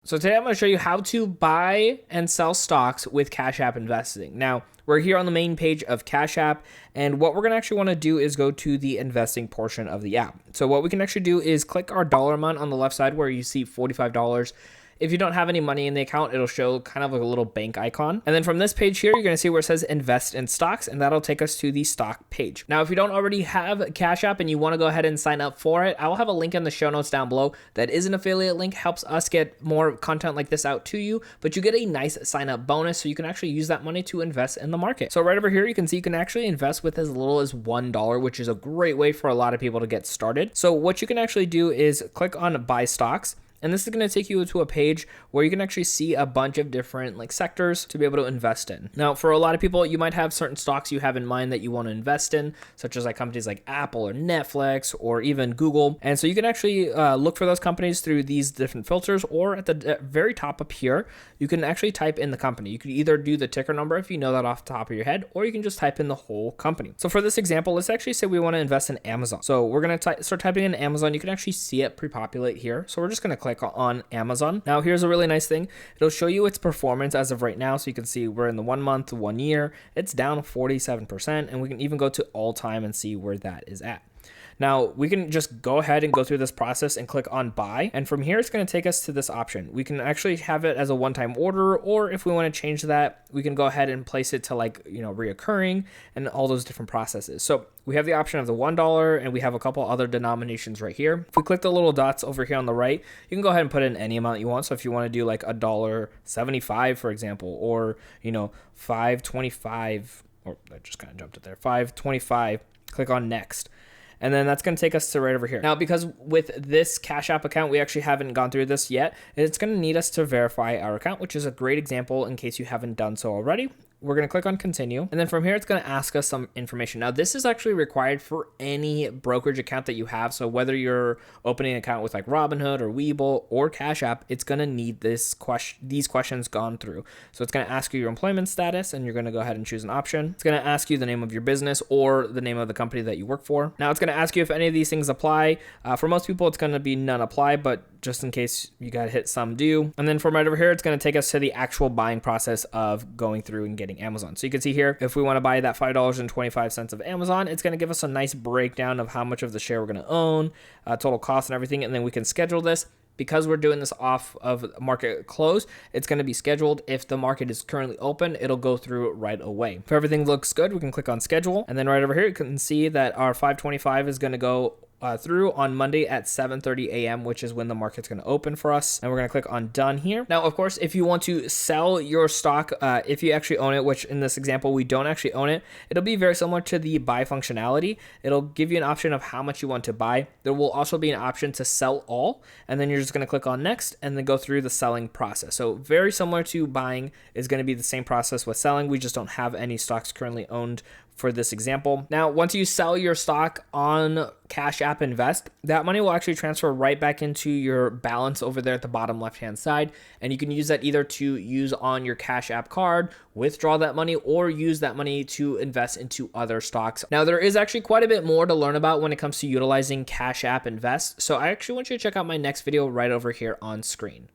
So today I'm going to show you how to buy and sell stocks with Cash App investing. Now, we're here on the main page of Cash App, and what we're going to actually want to do is go to the investing portion of the app. So what we can actually do is click our dollar amount on the left side where you see $45. If you don't have any money in the account, it'll show kind of like a little bank icon. And then from this page here, you're going to see where it says invest in stocks, and that'll take us to the stock page. Now, if you don't already have Cash App and you want to go ahead and sign up for it, I will have a link in the show notes down below. That is an affiliate link, helps us get more content like this out to you, but you get a nice sign up bonus so you can actually use that money to invest in the market. So right over here, you can see you can actually invest with as little as $1, which is a great way for a lot of people to get started. So what you can actually do is click on buy stocks. And this is going to take you to a page where you can actually see a bunch of different sectors to be able to invest in. Now, for a lot of people, you might have certain stocks you have in mind that you want to invest in, such as companies like Apple or Netflix or even Google. And so you can actually look for those companies through these different filters, or at the very top up here, you can actually type in the company. You could either do the ticker number if you know that off the top of your head, or you can just type in the whole company. So for this example, let's actually say we want to invest in Amazon. So we're going to start typing in Amazon. You can actually see it pre-populate here. So we're just going to click on Amazon. Now here's a really nice thing. It'll show you its performance as of right now. So you can see we're in the 1 month, 1 year, it's down 47%. And we can even go to all time and see where that is at. Now, we can just go ahead and go through this process and click on buy. And from here, it's going to take us to this option. We can actually have it as a one-time order, or if we want to change that, we can go ahead and place it to reoccurring and all those different processes. So we have the option of the $1, and we have a couple other denominations right here. If we click the little dots over here on the right, you can go ahead and put in any amount you want. So if you want to do $1.75, for example, or, 5.25, or I just kind of jumped it there, 5.25, click on next. And then that's going to take us to right over here. Now, because with this Cash App account, we actually haven't gone through this yet, it's going to need us to verify our account, which is a great example in case you haven't done so already. We're going to click on continue. And then from here, it's going to ask us some information. Now, this is actually required for any brokerage account that you have. So whether you're opening an account with Robinhood or Webull or Cash App, it's going to need these questions gone through. So it's going to ask you your employment status, and you're going to go ahead and choose an option. It's going to ask you the name of your business or the name of the company that you work for. Now, it's going to ask you if any of these things apply. For most people, it's going to be none apply, but just in case you got to hit some do. And then from right over here, it's going to take us to the actual buying process of going through and getting Amazon. So you can see here, if we want to buy that $5.25 of Amazon, it's going to give us a nice breakdown of how much of the share we're going to own, total cost and everything. And then we can schedule this. Because we're doing this off of market close, it's going to be scheduled. If the market is currently open, it'll go through right away. If everything looks good, we can click on schedule. And then right over here, you can see that our 525 is going to go through on Monday at 7:30 a.m., which is when the market's going to open for us. And we're going to click on done here. Now, of course, if you want to sell your stock, if you actually own it, which in this example, we don't actually own it, it'll be very similar to the buy functionality. It'll give you an option of how much you want to buy. There will also be an option to sell all, and then you're just going to click on next and then go through the selling process. So very similar to buying is going to be the same process with selling. We just don't have any stocks currently owned for this example. Now, once you sell your stock on Cash App Invest, that money will actually transfer right back into your balance over there at the bottom left-hand side. And you can use that either to use on your Cash App card, withdraw that money, or use that money to invest into other stocks. Now, there is actually quite a bit more to learn about when it comes to utilizing Cash App Invest. So I actually want you to check out my next video right over here on screen.